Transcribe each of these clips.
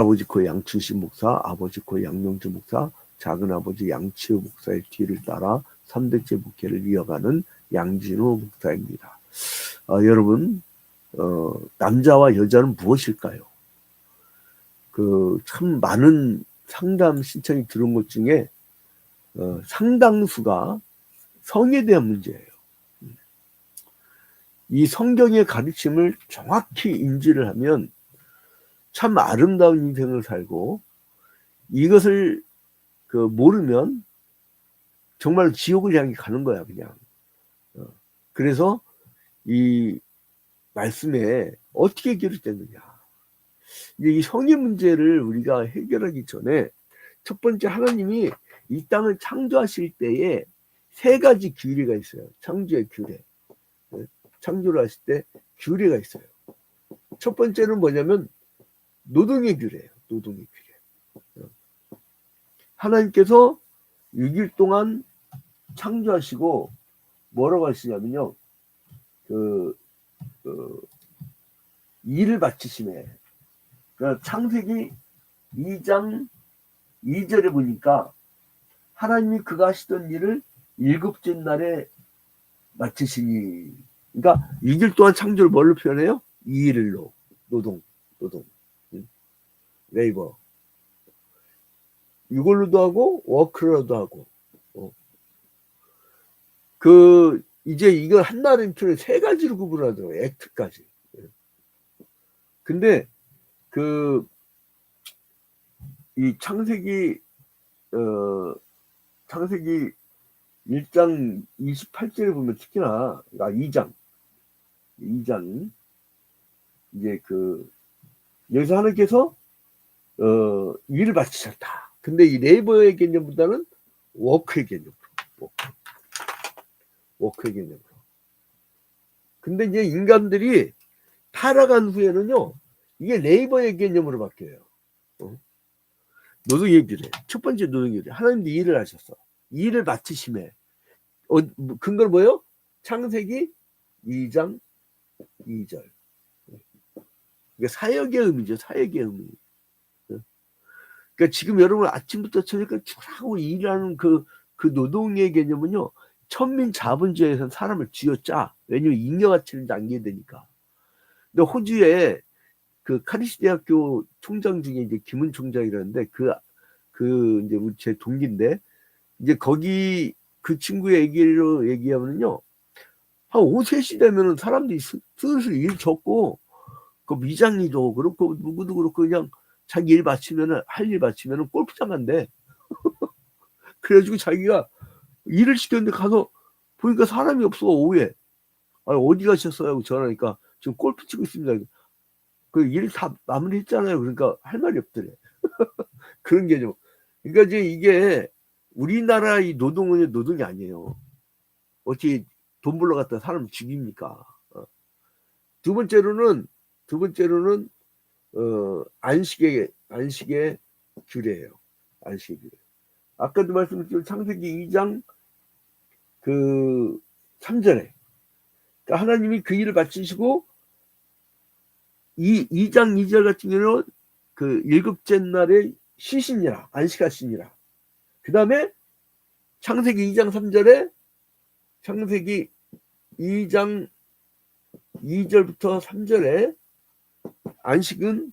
아버지 코 양춘식 목사, 아버지 코 양명주 목사, 작은 아버지 양치우 목사의 뒤를 따라 3대째 목회를 이어가는 양진호 목사입니다. 여러분, 남자와 여자는 무엇일까요? 참 많은 상담 신청이 들어온 것 중에 상당수가 성에 대한 문제예요. 이 성경의 가르침을 정확히 인지를 하면 참 아름다운 인생을 살고, 이것을 모르면 정말 지옥을 향해 가는 거야, 그냥. 그래서 이 말씀에 어떻게 기록됐느냐. 이 성의 문제를 우리가 해결하기 전에 첫 번째, 하나님이 이 땅을 창조하실 때에 세 가지 규례가 있어요. 창조의 규례. 창조를 하실 때 규례가 있어요. 첫 번째는 뭐냐면 노동의 규례예요. 노동의 규례. 하나님께서 6일 동안 창조하시고 뭐라고 하시냐면요, 일을 마치심에, 그러니까 창세기 2장 2절에 보니까 하나님이 그가 하시던 일을 일곱째 날에 마치시니, 그러니까 6일 동안 창조를 뭘로 표현해요? 이 일로. 노동, 레이버. 이걸로도 하고 워크로도 하고. 이제 이걸 한나라는 표현을 세 가지로 구분하더라고요. 액트까지. 근데 이 창세기 1장 28절에 보면 특히나 2장 이제 여기서 하나님께서 일을 마치셨다. 근데 이 레이버의 개념보다는 워크의 개념으로. 워크의 개념으로. 근데 이제 인간들이 타락한 후에는요, 이게 레이버의 개념으로 바뀌어요. 노동의 규례. 첫 번째 노동의 규례. 하나님도 일을 하셨어. 일을 마치심에. 근거는 뭐예요? 창세기 2장 2절. 이게 사역의 의미죠. 사역의 의미. 그러니까 지금 여러분 아침부터 저녁까지 쭉 하고 일하는 그 노동의 개념은요, 천민 자본주의에서는 사람을 쥐어짜. 왜냐면 잉여가치를 남겨야 되니까. 근데 호주에 카리스 대학교 총장 중에 이제 김은 총장이라는데 이제 제 동기인데, 이제 거기 그 친구의 얘기로 얘기하면요, 한 5, 3시 되면은 사람들이 슬슬 일 접고, 미장이도 그렇고 누구도 그렇고 그냥 자기 일 마치면은, 할 일 마치면은 골프장 간대. 그래가지고 자기가 일을 시켰는데 가서 보니까 사람이 없어. 오후에. 어디 가셨어요? 하고 전화하니까 지금 골프 치고 있습니다. 일 다 마무리했잖아요. 그러니까 할 말이 없더래. 그런 개념. 그러니까 이제 이게 우리나라 이 노동은 노동이 아니에요. 어떻게 돈 벌러 갔다 사람 죽입니까? 두 번째로는 안식의 규례예요. 안식의 규례. 아까도 말씀드린 창세기 2장 3절에, 그러니까 하나님이 그 일을 마치시고 2장 2절 같은 경우는 일곱째 날에 쉬시니라, 안식하시니라. 그 다음에 창세기 2장 3절에, 창세기 2장 2절부터 3절에 안식은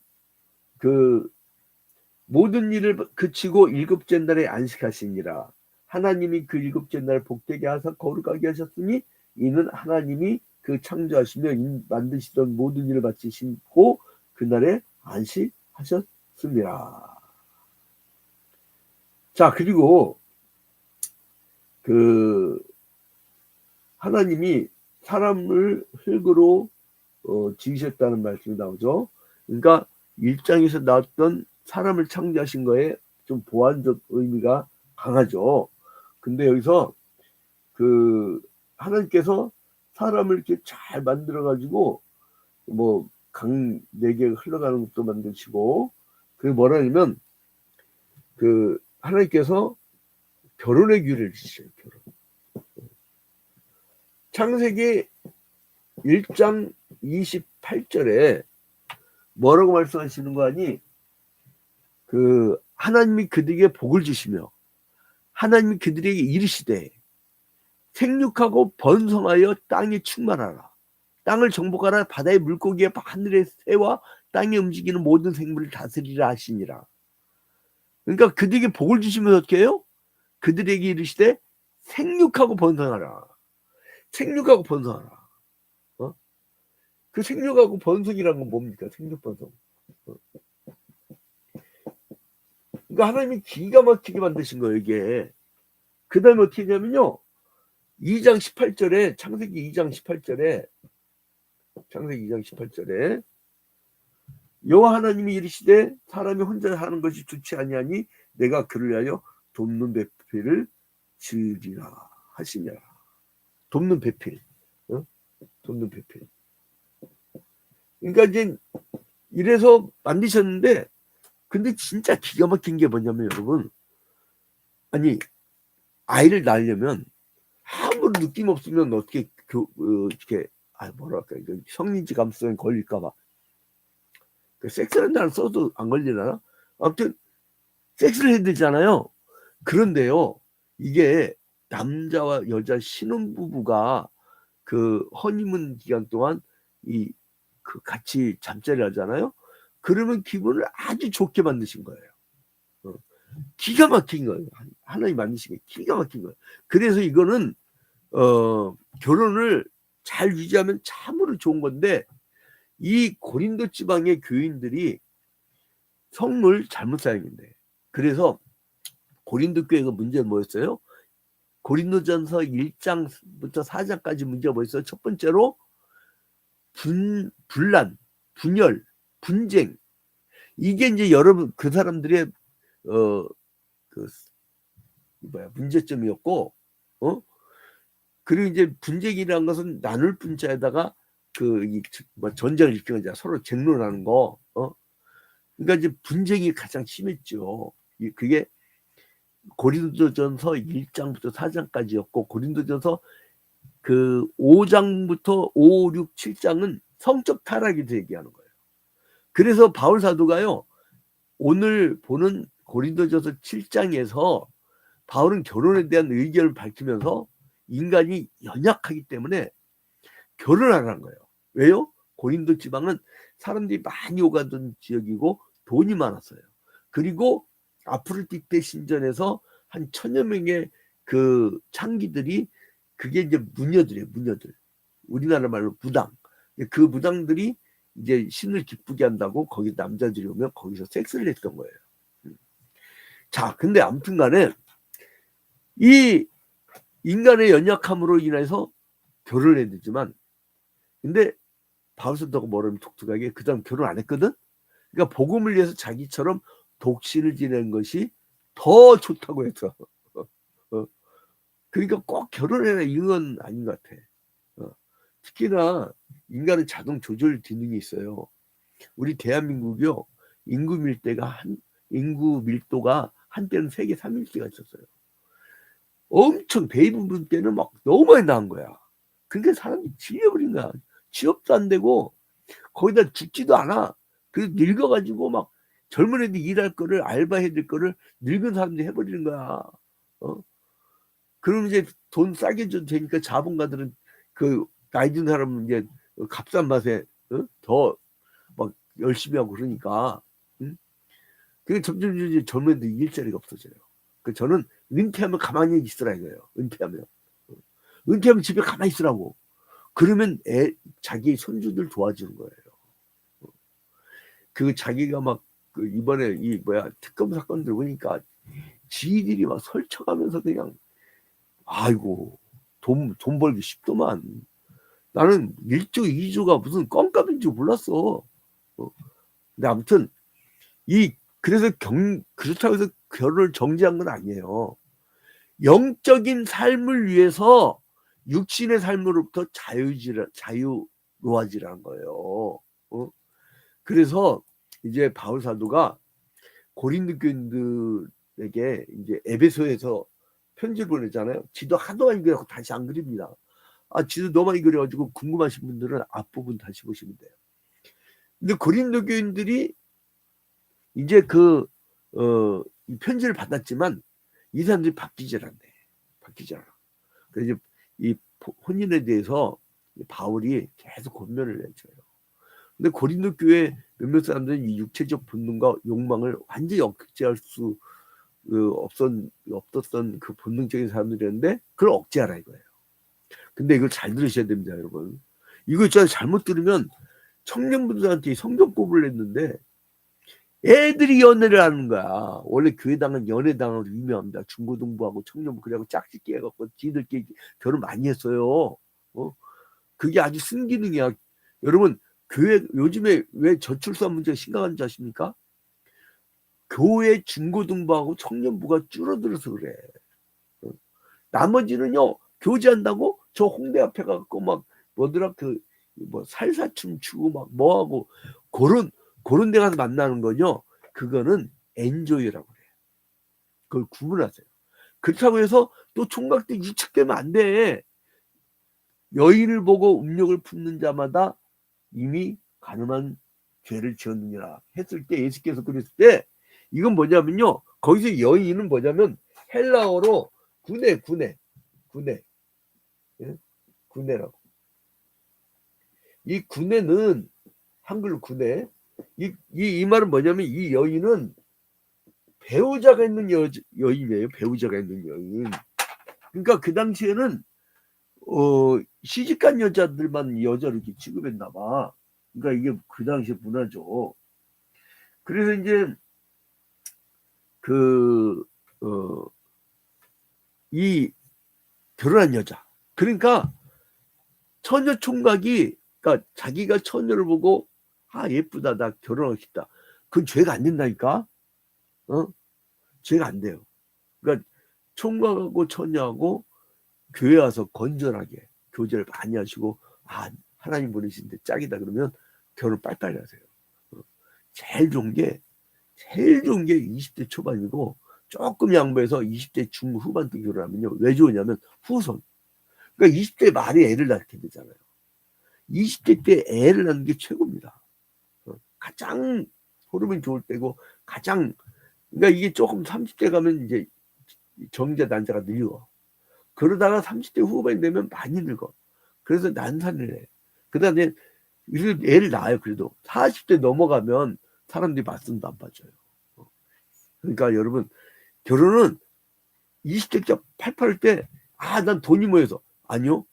모든 일을 그치고 일곱째 날에 안식하시니라. 하나님이 그 일곱째 날 복되게 하사 거룩하게 하셨으니 이는 하나님이 창조하시며 만드시던 모든 일을 마치시고 그날에 안식하셨습니다. 자, 그리고 하나님이 사람을 흙으로 지으셨다는 말씀이 나오죠. 그러니까 1장에서 나왔던 사람을 창조하신 거에 좀 보완적 의미가 강하죠. 근데 여기서 하나님께서 사람을 이렇게 잘 만들어 가지고 강 4개가 흘러가는 것도 만드시고, 그게 뭐라냐면 하나님께서 결혼의 규례를 주시죠. 결혼. 창세기 1장 28절에 뭐라고 말씀하시는 거 아니? 그 하나님이 그들에게 복을 주시며 하나님이 그들에게 이르시되 생육하고 번성하여 땅에 충만하라. 땅을 정복하라. 바다의 물고기와 하늘의 새와 땅에 움직이는 모든 생물을 다스리라 하시니라. 그러니까 그들에게 복을 주시면 어떻게 해요? 그들에게 이르시되 생육하고 번성하라. 생육하고 번성하라. 그 생육하고 번성이라는 건 뭡니까? 생육 번성. 그러니까 하나님이 기가 막히게 만드신 거예요, 이게. 그 다음에 어떻게 하냐면요. 2장 18절에, 창세기 2장 18절에, 여호와 하나님이 이르시되 사람이 혼자 하는 것이 좋지 아니하니 내가 그를 위하여 돕는 배필을 지으리라 하시니라. 돕는 배필. 돕는 배필. 그러니까 이제 이래서 만드셨는데, 근데 진짜 기가 막힌 게 뭐냐면 여러분, 아니 아이를 낳으려면 아무런 느낌 없으면 어떻게 이렇게 뭐랄까 이거 성인지 감수성이 걸릴까봐 섹스를 한다는 써도 안 걸리나? 아무튼 섹스를 해야 되잖아요. 그런데요, 이게 남자와 여자 신혼부부가 그 허니문 기간 동안 그 같이 잠자리를 하잖아요. 그러면 기분을 아주 좋게 만드신 거예요. 기가 막힌 거예요. 하나님 만드신 게 기가 막힌 거예요. 그래서 이거는 결혼을 잘 유지하면 참으로 좋은 건데, 이 고린도 지방의 교인들이 성을 잘못 사용했네. 그래서 고린도 교회가 문제는 뭐였어요? 고린도전서 1장부터 4장까지 문제가 뭐였어요? 첫 번째로 분란, 분열, 분쟁. 이게 이제 여러분 그 사람들의 문제점이었고, 그리고 이제 분쟁이라는 것은 나눌 분자에다가 전쟁을 일으키는 거잖아. 서로 쟁론하는 거. 그러니까 이제 분쟁이 가장 심했죠. 그게 고린도전서 1장부터 4장까지였고, 고린도전서 그 5장부터 5, 6, 7장은 성적 타락에 대해 얘기하는 거예요. 그래서 바울 사도가요, 오늘 보는 고린도전서 7장에서 바울은 결혼에 대한 의견을 밝히면서 인간이 연약하기 때문에 결혼하라는 거예요. 왜요? 고린도 지방은 사람들이 많이 오가던 지역이고 돈이 많았어요. 그리고 아프로디테 신전에서 한 1000여 명의 그 창기들이, 그게 이제 무녀들이에요. 무녀들. 우리나라 말로 무당. 그 무당들이 이제 신을 기쁘게 한다고 거기 남자들이 오면 거기서 섹스를 했던 거예요. 자, 근데 아무튼 간에 이 인간의 연약함으로 인해서 결혼을 해야 되지만, 근데 바울사도가 뭐라면 독특하게 그 다음 결혼 안 했거든. 그러니까 복음을 위해서 자기처럼 독신을 지내는 것이 더 좋다고 했어. 그러니까 꼭 결혼해라 이건 아닌 것 같아. 특히나 인간은 자동 조절 기능이 있어요. 우리 대한민국이요, 인구 밀도가 한때는 세계 3위째가 있었어요. 엄청 베이비붐 때는 막 너무 많이 나온 거야. 그러니까 사람이 질려버린 거야. 취업도 안 되고 거기다 죽지도 않아. 그래서 늙어가지고 막 젊은 애들 일할 거를, 알바해야 될 거를 늙은 사람들이 해버리는 거야. 그럼 이제 돈 싸게 줘도 되니까 자본가들은 그 나이 든 사람은 이제 값싼 맛에 더 막 열심히 하고 그러니까. 그게 점점 이제 젊은 애들 일자리가 없어져요. 저는 은퇴하면 가만히 있으라 이거예요. 은퇴하면 집에 가만히 있으라고. 그러면 자기 손주들 도와주는 거예요. 그 자기가 막 이번에 특검 사건 들어보니까 지들이 막 설쳐가면서 그냥 아이고 돈 벌기 쉽더만. 나는 1조 2조가 무슨 껌값인 줄 몰랐어. 근데 아무튼 그래서 그렇다고 해서 결혼을 정지한 건 아니에요. 영적인 삶을 위해서 육신의 삶으로부터 자유로워지라는 거예요. 그래서 이제 바울 사도가 고린도 교인들에게 이제 에베소에서 편지를 보내잖아요. 지도 하도 많이 그려서 다시 안 그립니다. 지도 너무 많이 그려가지고 궁금하신 분들은 앞부분 다시 보시면 돼요. 근데 고린도 교인들이 이제 그 이 편지를 받았지만 이 사람들이 바뀌질 않네. 바뀌지 않아. 그래서 이제 이 혼인에 대해서 바울이 계속 권면을 해줘요. 근데 고린도 교회 몇몇 사람들은 이 육체적 본능과 욕망을 완전히 억제할 수 없었던 그 본능적인 사람들이었는데 그걸 억제하라 이거예요. 근데 이걸 잘 들으셔야 됩니다, 여러분. 이거 있잖아요. 잘못 들으면 청년분들한테 성경 공부를 했는데 애들이 연애를 하는 거야. 원래 교회당은 연애당으로 유명합니다. 중고등부하고 청년부 그래갖고 짝짓기 해갖고 지들끼리 결혼 많이 했어요. 그게 아주 순기능이야. 여러분 교회 요즘에 왜 저출산 문제가 심각한 줄 아십니까? 교회 중고등부하고 청년부가 줄어들어서 그래. 나머지는요 교제한다고 저 홍대 앞에 가고 막 뭐더라 뭐 살사춤 추고 막 뭐하고 그런 데 가서 만나는 거죠. 그거는 엔조이라고 그래요. 그걸 구분하세요. 그렇다고 해서 또 총각 때 유축되면 안 돼. 여인을 보고 음욕을 품는 자마다 이미 가늠한 죄를 지었느니라 했을 때 예수께서 그랬을 때 이건 뭐냐면요. 거기서 여인은 뭐냐면 헬라어로 구네 예? 구네라고. 이 구네는 한글로 구네 이 말은 뭐냐면 이 여인은 배우자가 있는 여인이에요. 배우자가 있는 여인. 그러니까 그 당시에는 시집간 여자들만 여자를 이렇게 취급했나 봐. 그러니까 이게 그 당시 문화죠. 그래서 이제 이 결혼한 여자. 그러니까 처녀 총각이 그러니까 자기가 처녀를 보고 예쁘다 나 결혼하고 싶다. 그건 죄가 안 된다니까. 죄가 안 돼요. 그러니까 총각하고 처녀하고 교회 와서 건전하게 교제를 많이 하시고 하나님 보내신데 짝이다 그러면 결혼 빨리빨리 하세요. 제일 좋은 게 20대 초반이고 조금 양보해서 20대 중후반 때 결혼하면요. 왜 좋으냐면 후손. 그러니까 20대 말에 애를 낳게 되잖아요. 20대 때 애를 낳는 게 최고입니다. 가장 호르몬이 좋을 때고 가장 그러니까 이게 조금 30대 가면 이제 정자 난자가 늙어. 그러다가 30대 후반이 되면 많이 늙어. 그래서 난산을 해. 그 다음에 애를 낳아요. 그래도 40대 넘어가면 사람들이 말씀도 안 봐줘요. 그러니까 여러분 결혼은 20대 때 팔팔할 때 난 돈이 모여서 아니요.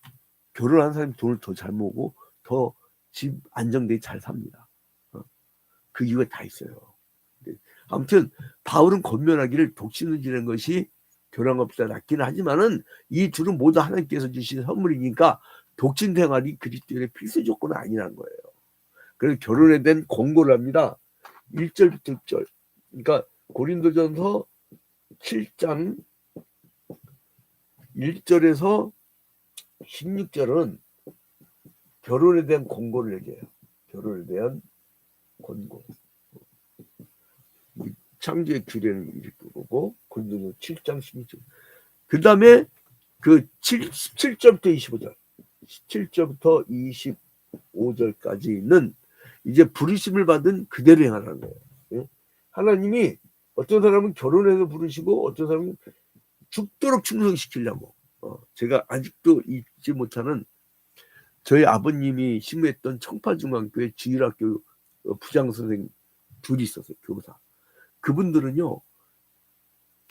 결혼한 사람이 돈을 더 잘 모으고 더 집 안정되게 잘 삽니다. 그 이유가 다 있어요. 아무튼 바울은 권면하기를 독신을 지내는 것이 결혼한 것보다 낫기는 하지만은 이 둘은 모두 하나님께서 주신 선물이니까 독신 생활이 그리스도인의 필수 조건은 아니라는 거예요. 그래서 결혼에 대한 권고를 합니다. 1절부터 6절. 그러니까 고린도전서 7장 1절에서 16절은 결혼에 대한 권고를 얘기해요. 결혼에 대한 권고. 창조의 규례는 이렇게 보고 고린도전서 7장 16절. 그 다음에 그 17절부터 25절. 17절부터 25절까지는 이제 부르심을 받은 그대로 행하라는 거예요. 하나님이 어떤 사람은 결혼해서 부르시고 어떤 사람은 죽도록 충성시키려고. 제가 아직도 잊지 못하는 저희 아버님이 심우했던 청파중앙교회 주일학교 부장선생 둘이 있었어요. 교사. 그분들은요.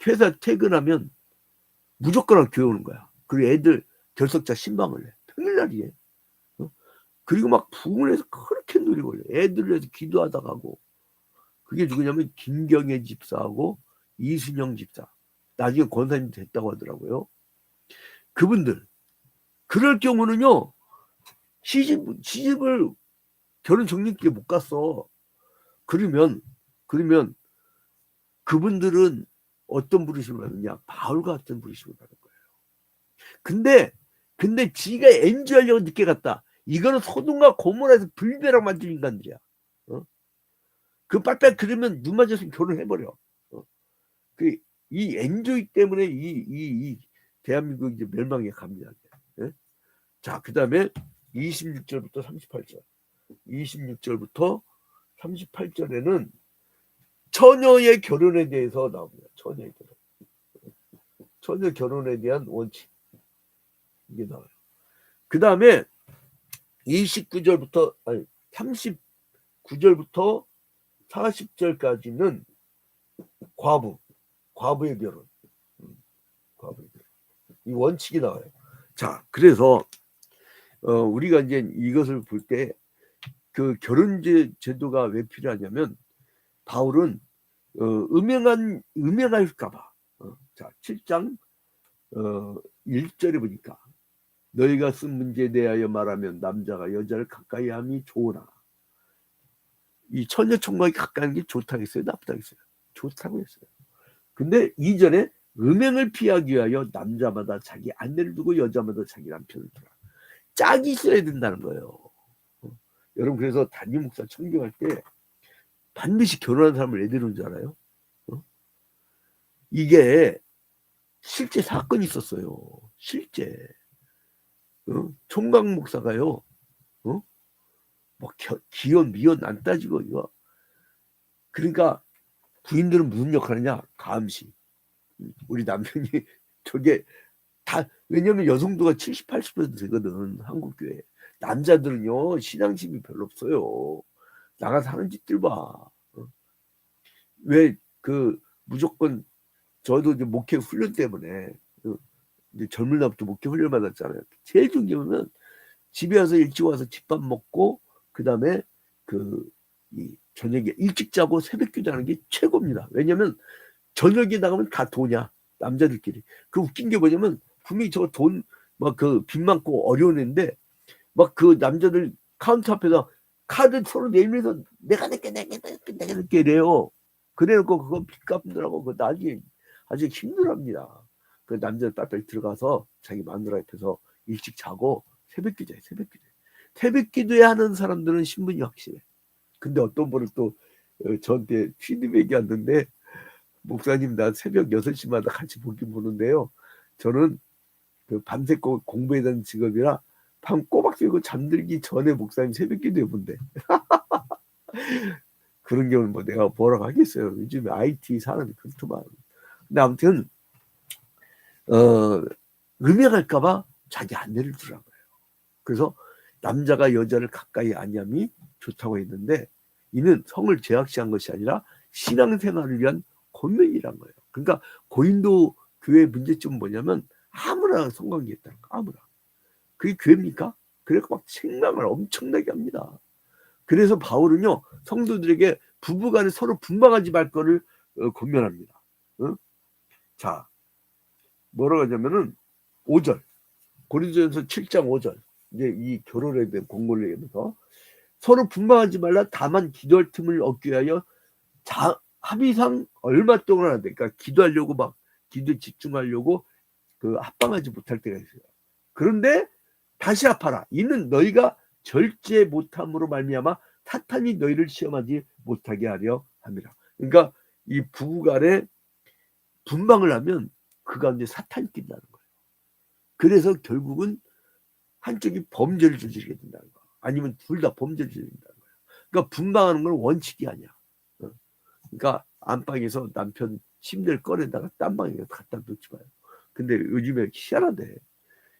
회사 퇴근하면 무조건 교회 오는 거야. 그리고 애들 결석자 신방을 해. 평일날이에. 그리고 막 부흥을 해서 그렇게 누리 걸려. 애들을 위해서 기도하다 가고. 그게 누구냐면 김경애 집사하고 이순영 집사. 나중에 권사님 됐다고 하더라고요. 그분들. 그럴 경우는요. 시집을 결혼 정년기에 못 갔어. 그러면 그분들은 어떤 부르심을 받느냐? 바울과 같은 부르심을 받는 거예요. 근데 지가 엔조하려고 늦게 갔다. 이거는 소돔과 고모라에서 불벼락 만든 인간들이야. 그 빨빨 그러면 눈 맞았으면 결혼해버려. 이 엔조이 때문에 이 대한민국 이제 멸망에 갑니다. 자, 그 다음에 26절부터 38절. 26절부터 38절에는 처녀의 결혼에 대해서 나옵니다. 처녀의 결혼. 처녀 결혼에 대한 원칙. 이게 나와요. 그 다음에 29절부터, 아니, 39절부터 40절까지는 과부의 결혼. 과부의 결혼. 이 원칙이 나와요. 자, 그래서, 우리가 이제 이것을 볼 때, 그 결혼제도가 왜 필요하냐면, 바울은, 음행할까봐. 자, 7장, 1절에 보니까, 너희가 쓴 문제에 대하여 말하면 남자가 여자를 가까이 함이 좋으나, 이 처녀 총각이 가까이 하는 게 좋다고 했어요? 나쁘다고 했어요? 좋다고 했어요. 근데 이전에 음행을 피하기 위하여 남자마다 자기 아내를 두고 여자마다 자기 남편을 두라. 짝이 있어야 된다는 거예요. 여러분, 그래서 담임 목사 청교할 때 반드시 결혼한 사람을 애들은 줄 알아요? 이게 실제 사건이 있었어요. 실제. 총각 목사가요. 뭐 기혼 미혼 안 따지고 이거. 그러니까 부인들은 무슨 역할 하냐? 감시. 우리 남편이 저게 다, 왜냐면 여성도가 70, 80% 되거든, 한국 교회. 남자들은요 신앙심이 별로 없어요. 나가서 하는 짓들 봐. 왜 그 무조건, 저도 이제 목회 훈련 때문에 이제 젊은 날부터 목회 훈련 받았잖아요. 제일 중요한 건 집에 와서 일찍 와서 집밥 먹고, 그 다음에 이 저녁에 일찍 자고 새벽 기도하는 게 최고입니다. 왜냐면 저녁에 나가면 다 도냐, 남자들끼리. 그 웃긴 게 뭐냐면, 분명히 저 돈 막 그 빚 많고 어려운 애인데, 막 그 남자들 카운터 앞에서 카드 서로 내밀면서 내가 낼게 이래요. 그래놓고 그거 빚 갚느라고 그 나중에 아주 힘들합니다. 그 남자 빨리 들어가서 자기 마누라 옆에서 일찍 자고 새벽 기도해. 새벽 기도에 하는 사람들은 신분이 확실해. 근데 어떤 분은 또 저한테 피드백이 왔는데, 목사님 나 새벽 6시마다 같이 보긴 보는데요, 저는 그 밤새 공부해야 되는 직업이라 밤 꼬박 새고 잠들기 전에 목사님 새벽 기도해 본대. 그런 경우는 뭐 내가 뭐라고 하겠어요. 요즘에 IT 사람이 그렇더만. 근데 아무튼 음행할까봐 자기 아내를 두라는 거예요. 그래서 남자가 여자를 가까이 안냐이 좋다고 했는데, 이는 성을 제약시한 것이 아니라 신앙생활을 위한 권면이란 거예요. 그러니까 고린도 교회의 문제점은 뭐냐면 아무나 성관계했다는 거. 아무나. 그게 교회입니까? 그래서 막 생각을 엄청나게 합니다. 그래서 바울은요 성도들에게 부부간에 서로 분방하지 말 거를 권면합니다. 자, 뭐라고 하냐면은 5절, 고린도전서 7장 5절, 이제 이 결혼에 대한 공고를 얘기하면서, 서로 분방하지 말라. 다만 기도할 틈을 얻기 위하여 합의상 얼마 동안 하는데, 그러니까 기도하려고 막 기도에 집중하려고 그 합방하지 못할 때가 있어요. 그런데 다시 합하라. 이는 너희가 절제 못함으로 말미암아 사탄이 너희를 시험하지 못하게 하려 함이라. 그러니까 이 부부간에 분방을 하면 그 가운데 사탄이 낀다는 거예요. 그래서 결국은 한쪽이 범죄를 저지르게 된다는 거예요. 아니면 둘 다 범죄를 저지른다는 거예요. 그러니까 분방하는 건 원칙이 아니야. 그러니까 안방에서 남편 침대를 꺼내다가 딴 방에 갖다 놓지 마요. 근데 요즘에 희한하대.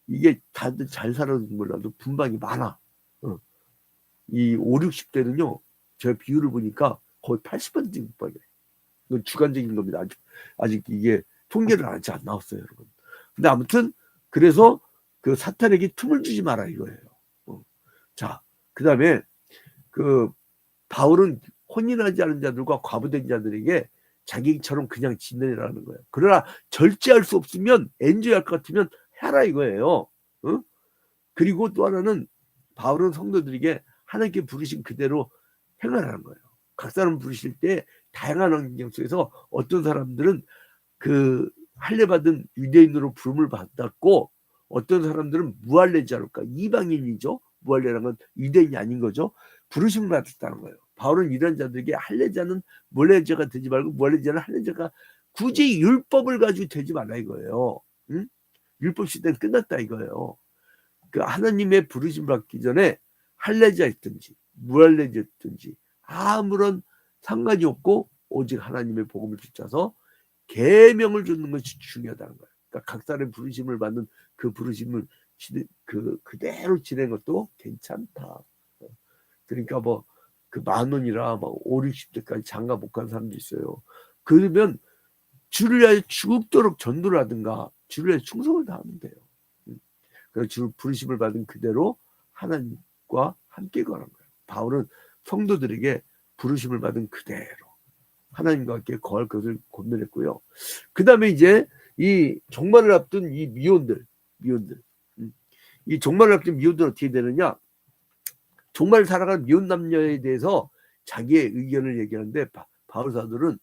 이게 다들 잘 살아서 몰라도 분방이 많아. 이 5, 60대는요, 제가 비율을 보니까 거의 80% 분방이에요. 이건 주관적인 겁니다. 아직 이게 통계를 아직 안 나왔어요, 여러분. 근데 아무튼 그래서 그 사탄에게 틈을 주지 마라 이거예요. 자, 그 다음에 그 바울은 혼인하지 않은 자들과 과부된 자들에게 자기처럼 그냥 지내라는 거예요. 그러나 절제할 수 없으면, 엔조이할 것 같으면 해라 이거예요. 그리고 또 하나는 바울은 성도들에게 하나님께 부르신 그대로 행하라는 거예요. 각 사람 부르실 때 다양한 환경 속에서 어떤 사람들은 그 할례 받은 유대인으로 부름을 받았고, 어떤 사람들은 무할례자로까 이방인이죠. 무할례라는 건 유대인이 아닌 거죠. 부르심을 받았다는 거예요. 바울은 이런 자들에게 할례자는 무할례자가 되지 말고 무할례자는 할례자가 굳이 율법을 가지고 되지 말라 이거예요. 응? 율법 시대는 끝났다 이거예요. 그 하나님의 부르심 받기 전에 할례자였든지 무할례자였든지 아무런 상관이 없고, 오직 하나님의 복음을 붙잡아서 계명을 주는 것이 중요하다는 거예요. 그러니까 각 사람의 부르심을 받는 그 부르심을 그대로 지내는 것도 괜찮다. 그러니까 뭐 그 10,000원이라 막 5, 60대까지 장가 못 간 사람도 있어요. 그러면 주를 위하여 죽도록 전도를 하든가 주를 위하여 충성을 다하면 돼요. 그래서 주 부르심을 받은 그대로 하나님과 함께 거하는 거예요. 바울은 성도들에게 부르심을 받은 그대로 하나님과 함께 거할 것을 권면했고요. 그 다음에 이제 이 종말을 앞둔 이 미혼들, 이 종말을 앞둔 미혼들은 어떻게 되느냐? 종말을 살아가는 미혼 남녀에 대해서 자기의 의견을 얘기하는데 바울 사도는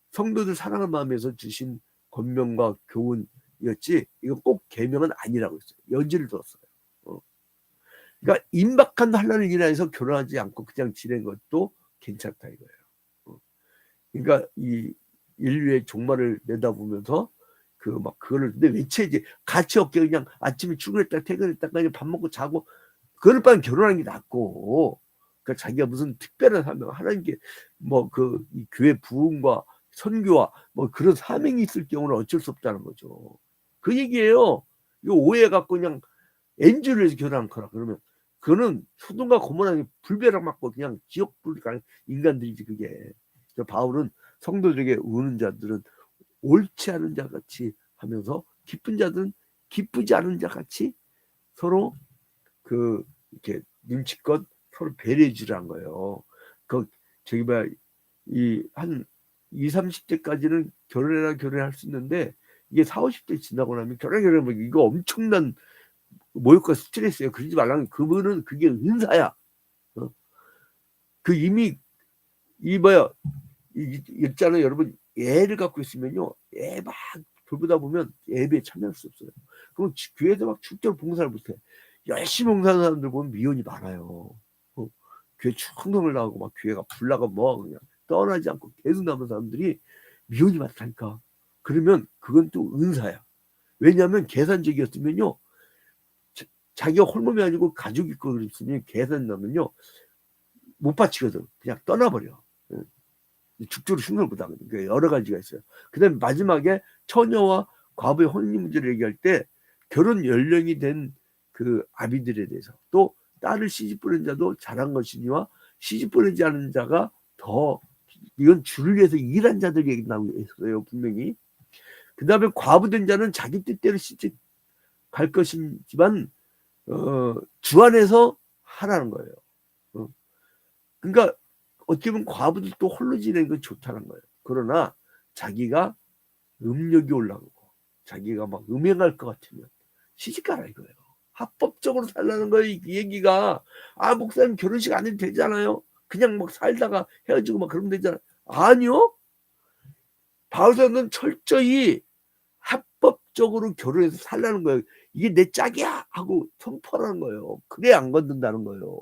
성도들 사랑하는 마음에서 주신 권면과 교훈이었지 이건 꼭 계명은 아니라고 했어요. 여지를 뒀어요. 그러니까 임박한 환난을 인하여서 결혼하지 않고 그냥 지낸 것도 괜찮다 이거예요. 그러니까 이 인류의 종말을 내다보면서 그거를 근데 외치지 가치 없게 그냥 아침에 출근했다 퇴근했다가 그냥 밥 먹고 자고 그럴 바엔 결혼하는 게 낫고 그러니까 자기가 무슨 특별한 사명 하나님께 이 교회 부흥과 선교와 그런 사명이 있을 경우는 어쩔 수 없다는 거죠. 그 얘기예요. 이거 오해 갖고 그냥 엔주를 해서 결혼 않거나 그러면 그거는 소돔과 고모라는 불벼락 맞고 그냥 지옥 불가는 인간들이지 그게. 바울은 성도들에게 우는 자들은 옳지 않은 자 같이 하면서 기쁜 자들은 기쁘지 않은 자 같이 서로 이렇게 눈치껏 서로 배려해 주라는 거예요. 한 20, 30대까지는 결혼할 수 있는데 이게 40, 50대 지나고 나면 결혼하면 이거 엄청난 모욕과 스트레스예요. 그러지 말라는 그분은 그게 은사야. 이미 있잖아요. 여러분 애를 갖고 있으면요. 애 막 돌보다 보면 예배에 참여할 수 없어요. 그럼 교회에서 막 축제로 봉사를 못해. 열심히 봉사하는 사람들 보면 미혼이 많아요. 교회 충동을 나가고 막 교회가 불나가 그냥 떠나지 않고 계속 남은 사람들이 미혼이 많다니까. 그러면 그건 또 은사야. 왜냐하면 계산적이었으면요. 자기가 홀몸이 아니고 가족 있고 그랬으면 계산 나면요. 못 바치거든. 그냥 떠나버려. 죽도록 흉을 못 하거든. 여러 가지가 있어요. 그 다음에 마지막에 처녀와 과부의 혼인 문제를 얘기할 때 결혼 연령이 된 그 아비들에 대해서 또 딸을 시집 보낸 자도 잘한 것이니와 시집 보내지 않은 자가 더 이건 주를 위해서 일한 자들 얘기 나오고 있어요. 분명히. 그 다음에 과부된 자는 자기 뜻대로 시집 갈 것이지만 주 안에서 하라는 거예요. 그러니까 어떻게 보면 과부들도 홀로 지내는 건 좋다는 거예요. 그러나 자기가 음력이 올라오고 자기가 막 음행할 것 같으면 시집가라 이거예요. 합법적으로 살라는 거예요. 이 얘기가 목사님 결혼식 안 해도 되잖아요. 그냥 막 살다가 헤어지고 막 그러면 되잖아요. 아니요. 바울사는 철저히 합법적으로 결혼해서 살라는 거예요. 이게 내 짝이야 하고 선포하는 거예요. 그래야 안 건든다는 거예요.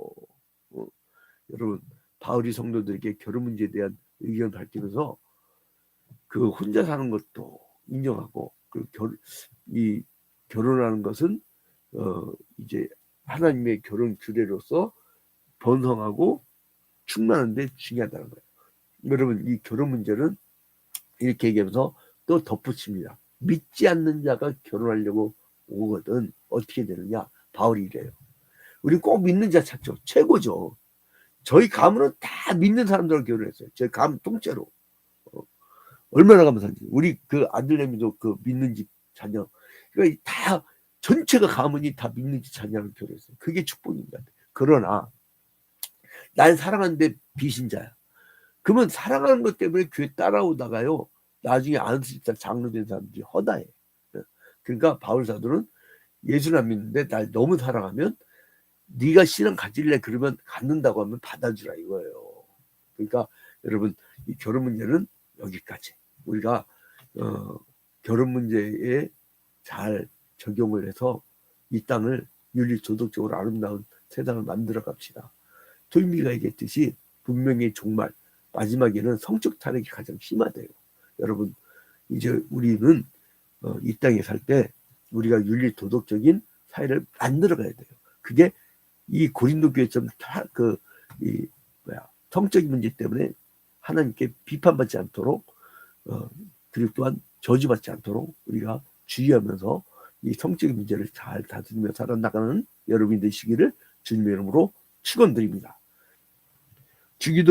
여러분 바울이 성도들에게 결혼 문제에 대한 의견을 밝히면서 혼자 사는 것도 인정하고 결혼하는 것은 이제 하나님의 결혼 규례로서 번성하고 충만한데 중요하다는 거예요. 여러분 이 결혼 문제는 이렇게 얘기하면서 또 덧붙입니다. 믿지 않는 자가 결혼하려고 오거든 어떻게 되느냐. 바울이 이래요. 우리 꼭 믿는 자 찾죠. 최고죠. 저희 가문은 다 믿는 사람들하고 결혼했어요. 저희 가문 통째로. 얼마나 감사한지. 우리 아들내미도 믿는 집 자녀. 그러니까 다 전체가 가문이 다 믿는 집 자녀랑 결혼했어요. 그게 축복인 것 같아요. 그러나 난 사랑하는데 비신자야. 그러면 사랑하는 것 때문에 교회 따라오다가요. 나중에 안수집사 장로된 사람들이 허다해. 그러니까 바울 사도는 예수를 안 믿는데 날 너무 사랑하면 네가 신앙 가질래 그러면 갖는다고 하면 받아주라 이거예요. 그러니까 여러분 이 결혼 문제는 여기까지. 우리가 결혼 문제에 잘 적용을 해서 이 땅을 윤리도덕적으로 아름다운 세상을 만들어 갑시다. 토요미가 얘기했듯이 분명히 종말 마지막에는 성적 탄핵이 가장 심하대요. 여러분 이제 우리는 이 땅에 살 때 우리가 윤리도덕적인 사회를 만들어 가야 돼요. 그게 이 고린도 교회처럼 성적인 문제 때문에 하나님께 비판받지 않도록 그리고 또한 저주받지 않도록 우리가 주의하면서 이 성적인 문제를 잘 다스리며 살아나가는 여러분이 되시기를 주님의 이름으로 축원드립니다. 주기도